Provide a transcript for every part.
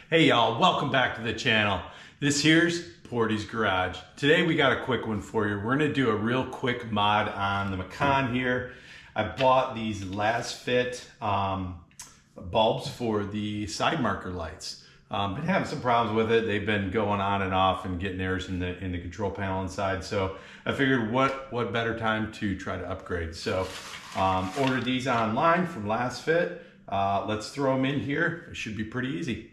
Hey y'all, welcome back to the channel. This here's Portie's Garage. Today we got a quick one for you. We're gonna do a real quick mod on the Macan here. I bought these Lasfit bulbs for the side marker lights. Been having some problems with it. They've been going on and off and getting errors in the control panel inside. So I figured what better time to try to upgrade. So ordered these online from Lasfit. Let's throw them in here. It should be pretty easy.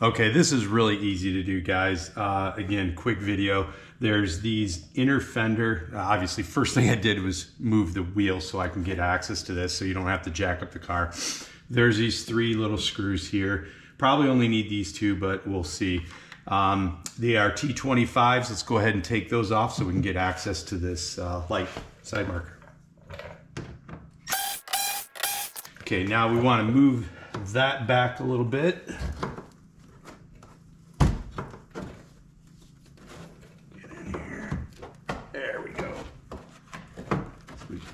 Okay, this is really easy to do, guys. Again, quick video. There's these inner fender. Obviously, first thing I did was move the wheel so I can get access to this so you don't have to jack up the car. There's these three little screws here. Probably only need these two, but we'll see. They are T25s. Let's go ahead and take those off so we can get access to this light side marker. Okay, now we want to move that back a little bit.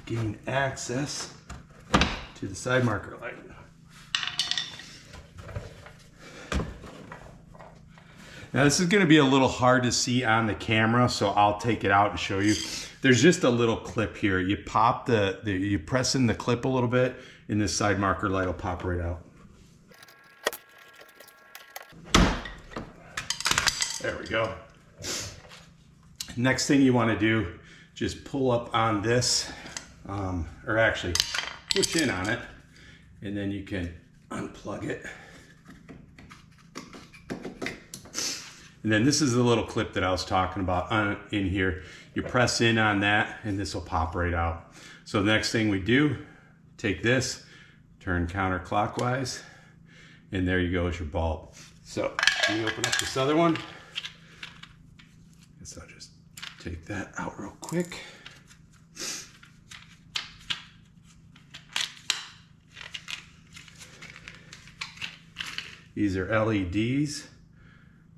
Gain access to the side marker light. Now this is going to be a little hard to see on the camera, so I'll take it out and show you. There's just a little clip here. You pop you press in the clip a little bit, and this side marker light will pop right out. There we go. Next thing you want to do, just pull up on this. Or actually push in on it, and then you can unplug it. And then this is the little clip that I was talking about in here. You press in on that and this will pop right out. So the next thing we do, take this, turn counterclockwise, and there you go is your bulb. So let me open up this other one. Guess I'll just take that out real quick. These are LEDs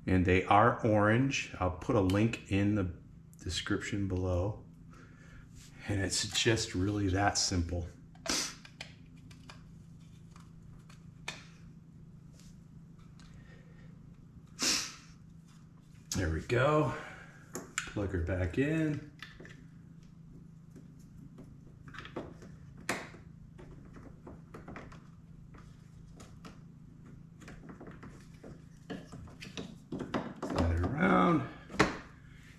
and they are orange. I'll put a link in the description below. And it's just really that simple. There we go. Plug her back in.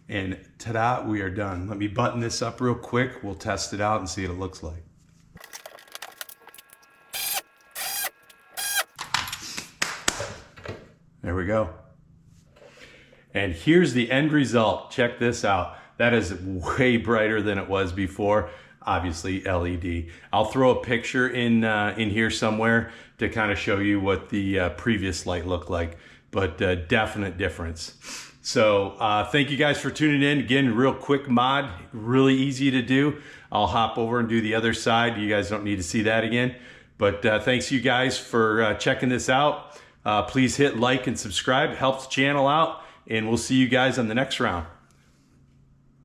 And ta-da, we are done. Let me button this up real quick. We'll test it out and see what it looks like. There we go. And here's the end result. Check this out. That is way brighter than it was before. Obviously LED. I'll throw a picture in here somewhere to kind of show you what the previous light looked like, but definite difference. So thank you guys for tuning in. Again, real quick mod, really easy to do. I'll hop over and do the other side. You guys don't need to see that again. But thanks you guys for checking this out. Please hit like and subscribe. It helps the channel out. And we'll see you guys on the next round.